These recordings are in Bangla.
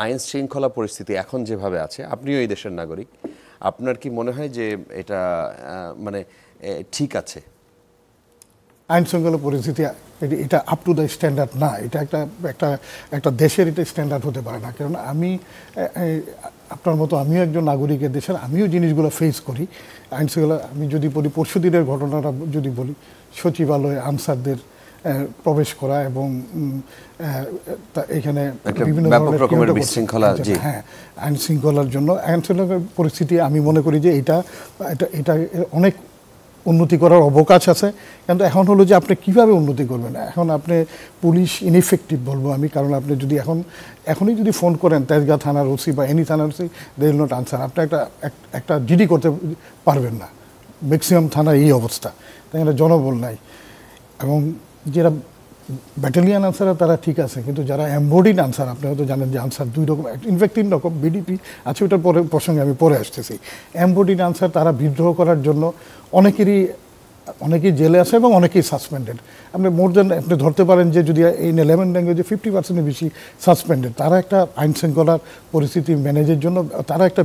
আইন শৃঙ্খলা পরিস্থিতি এখন যেভাবে আছে, আপনিও এই দেশের নাগরিক, আপনার কি মনে হয় যে এটা মানে ঠিক আছে? আইন শৃঙ্খলা পরিস্থিতি এটা আপ টু দ্য স্ট্যান্ডার্ড না। এটা একটা দেশের এটা স্ট্যান্ডার্ড হতে পারে না। কারণ আমি আপনার মতো আমিও একজন নাগরিকের দেশের, আমিও জিনিসগুলো ফেস করি। আইন শৃঙ্খলা আমি যদি বলি, পরশু দিনের ঘটনাটা যদি বলি, সচিবালয়ে আনসারদের প্রবেশ করা এবং এখানে বিভিন্ন ধরনের বিশৃঙ্খলা, হ্যাঁ, আইন শৃঙ্খলার জন্য আইন শৃঙ্খলার পরিস্থিতি আমি মনে করি যে এটা অনেক উন্নতি করার অবকাশ আছে। কিন্তু এখন হলো যে আপনি কিভাবে উন্নতি করবেন। এখন আপনি পুলিশ ইনএফেক্টিভ বলবো আমি, কারণ আপনি যদি এখনই যদি ফোন করেন তেজগাঁ থানার ওসি বা এনি থানার OC, they will not answer. আপনি একটা জিডি করতে পারবেন না। ম্যাক্সিমাম থানা এই অবস্থা, তাই জনবল নাই। এবং যারা ব্যাটালিয়ান আনসার তারা ঠিক আছে, কিন্তু যারা এমবডিড আনসার, আপনি হয়তো জানেন যে আনসার দুই রকম, ইনফ্যাক্ট 3 রকম, বিডিপি আছে, ওটার প্রসঙ্গে আমি পরে আসতেছি। এমবডিড আনসার তারা বিদ্রোহ করার জন্য অনেকেই জেলে আছে এবং অনেকেই সাসপেন্ডেড। আপনি আপনি ধরতে পারেন যে যদি এই 11 ল্যাঙ্গুয়েজে 50% বেশি সাসপেন্ডেড। তারা একটা আইন শৃঙ্খলার পরিস্থিতি ম্যানেজের জন্য তারা একটা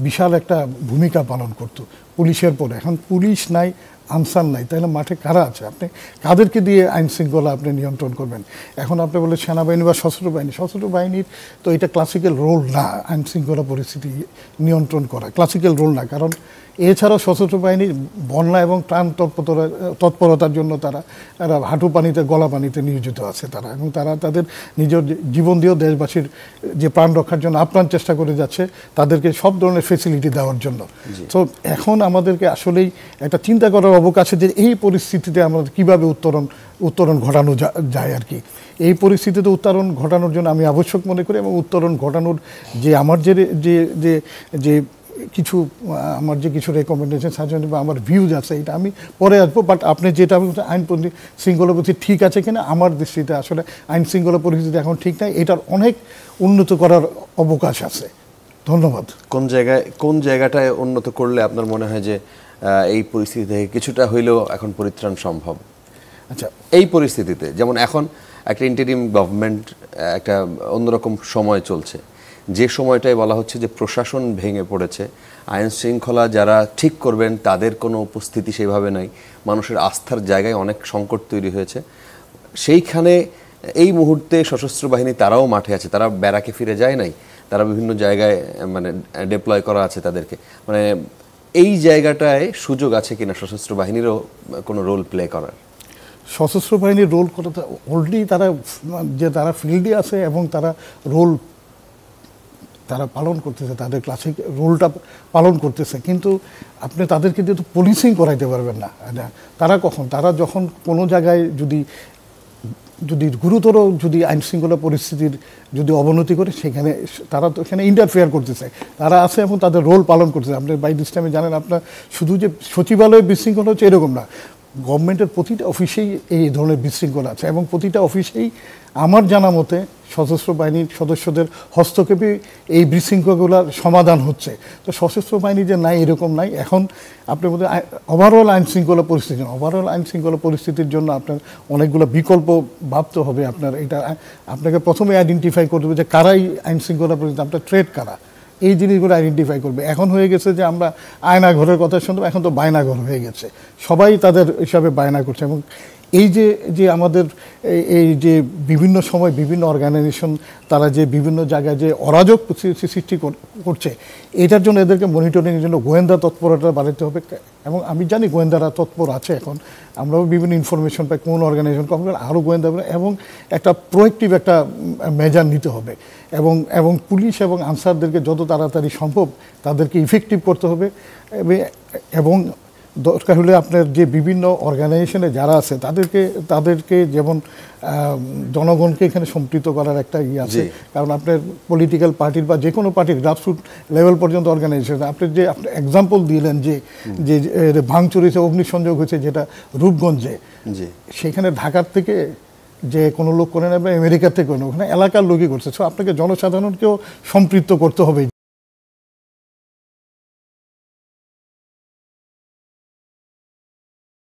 বিশাল একটা ভূমিকা পালন করতো পুলিশের পরে। এখন পুলিশ নাই, আনসার নাই, তাহলে মাঠে কারা আছে? আপনি কাদেরকে দিয়ে আইন শৃঙ্খলা আপনি নিয়ন্ত্রণ করবেন? এখন আপনি বলে সেনাবাহিনী বা সশস্ত্র বাহিনীর তো এটা ক্লাসিক্যাল রোল না, আইন শৃঙ্খলা পরিস্থিতি নিয়ন্ত্রণ করা ক্লাসিক্যাল রোল না। কারণ এছাড়াও সশস্ত্র বাহিনীর বন্যা এবং ত্রাণ তৎপরতার জন্য তারা হাঁটু পানিতে গলা পানিতে নিয়োজিত আছে তারা, এবং তারা তাদের নিজের জীবন দিয়েও দেশবাসীর যে প্রাণ রক্ষার জন্য আপ্রাণ চেষ্টা করে যাচ্ছে, তাদেরকে সব ধরনের ফেসিলিটি দেওয়ার জন্য। তো এখন আমাদেরকে আসলেই একটা চিন্তা করার অবকাশ যে এই পরিস্থিতিতে আমাদের কীভাবে উত্তরণ ঘটানো যায় আর কি। এই পরিস্থিতিতে উত্তরণ ঘটানোর জন্য আমি আবশ্যক মনে করি, এবং উত্তরণ ঘটানোর যে আমার যে আমার যে কিছু রেকমেন্ডেশন সাজেশন বা আমার ভিউজ আছে, এটা আমি পরে আসবো। বাট আপনি যেটা আইন শৃঙ্খলা পরিস্থিতি ঠিক আছে কিনা, আমার দৃষ্টিতে আসলে আইন শৃঙ্খলা পরিস্থিতি এখন ঠিক নাই, এটার অনেক উন্নত করার অবকাশ আছে। ধন্যবাদ। কোন জায়গাটায় উন্নত করলে আপনার মনে হয় যে এই পরিস্থিতি থেকে কিছুটা হইলেও এখন পরিত্রাণ সম্ভব? আচ্ছা, এই পরিস্থিতিতে যেমন এখন একটা ইন্টারিম গভর্নমেন্ট, একটা অন্যরকম সময় চলছে, যে সময়টায় বলা হচ্ছে যে প্রশাসন ভেঙে পড়েছে, আইন শৃঙ্খলা যারা ঠিক করবেন তাদের কোনো উপস্থিতি সেভাবে নাই, মানুষের আস্থার জায়গায় অনেক সংকট তৈরি হয়েছে। সেইখানে এই মুহূর্তে সশস্ত্র বাহিনী তারাও মাঠে আছে, তারা ব্যারাকে ফিরে যায় নাই, তারা বিভিন্ন জায়গায় মানে ডিপ্লয় করা আছে তাদেরকে। মানে এই জায়গাটায় সুযোগ আছে কিনা সশস্ত্র বাহিনীরও কোনো রোল প্লে করার? সশস্ত্র বাহিনীর রোল করতে অলরেডি তারা ফিল্ডে আছে এবং তারা পালন করতেছে, তাদের ক্লাসিক রোলটা পালন করতেছে। কিন্তু আপনি তাদেরকে দিয়ে তো পুলিশিং করাইতে পারবেন না। তারা যখন কোনো জায়গায় যদি গুরুতর আইন শৃঙ্খলা পরিস্থিতির যদি অবনতি করে, তারা তো এখানে ইন্টারফেয়ার করতেছে, তারা আছে এবং তাদের রোল পালন করতেছে। আপনি বাই দিস টাইমে জানেন, আপনার শুধু যে সচিবালয়ে বিশৃঙ্খলা হচ্ছে এরকম না, গভর্নমেন্টের প্রতিটা অফিসেই এই ধরনের বিশৃঙ্খলা আছে, এবং প্রতিটা অফিসেই আমার জানা মতে সশস্ত্র বাহিনীর সদস্যদের হস্তক্ষেপে এই বিশৃঙ্খলাগুলোর সমাধান হচ্ছে। তো সশস্ত্র বাহিনী যে নাই এরকম নাই। এখন আপনি বলতে ওভারঅল আইন শৃঙ্খলা পরিস্থিতির জন্য আপনার অনেকগুলো বিকল্প ভাবতে হবে। আপনাকে প্রথমে আইডেন্টিফাই করতে হবে যে কারাই আইন শৃঙ্খলা পরিস্থিতি, আপনার থ্রেট কারা, এই জিনিসগুলো আইডেন্টিফাই করবে। এখন হয়ে গেছে যে আমরা আয়না ঘরের কথা শুনতাম, এখন তো বায়না ঘর হয়ে গেছে, সবাই তাদের হিসাবে বায়না করছে। এবং এই যে আমাদের এই যে বিভিন্ন সময় বিভিন্ন অর্গানাইজেশন তারা যে বিভিন্ন জায়গায় যে অরাজক সৃষ্টি করছে, এটার জন্য এদেরকে মনিটরিংয়ের জন্য গোয়েন্দা তৎপরতা বাড়াতে হবে। এবং আমি জানি গোয়েন্দারা তৎপর আছে, এখন আমরাও বিভিন্ন ইনফরমেশন পাই কোন অর্গানাইজেশন আরও গোয়েন্দা, এবং একটা প্রোয়েক্টিভ একটা মেজার নিতে হবে। এবং পুলিশ এবং আনসারদেরকে যত তাড়াতাড়ি সম্ভব তাদেরকে ইফেক্টিভ করতে হবে। এবং দরকার হলে আপনার যে বিভিন্ন অর্গানাইজেশনে যারা আছে তাদেরকে যেমন জনগণকে এখানে সম্পৃক্ত করার একটা আছে। কারণ আপনার পলিটিক্যাল পার্টির বা যে কোনো পার্টির গ্রাসরুট লেভেল পর্যন্ত অর্গানাইজেশন, আপনি এক্সাম্পল দিলেন যে ভাঙচুর হয়েছে, অগ্নিসংযোগ হয়েছে যেটা রূপগঞ্জে, সেখানে ঢাকার থেকে যে কোনো লোক করে নেবে, আমেরিকার থেকে করে নেবে, ওখানে এলাকার লোকই করছে। সো আপনাকে জনসাধারণকেও সম্পৃক্ত করতে হবে।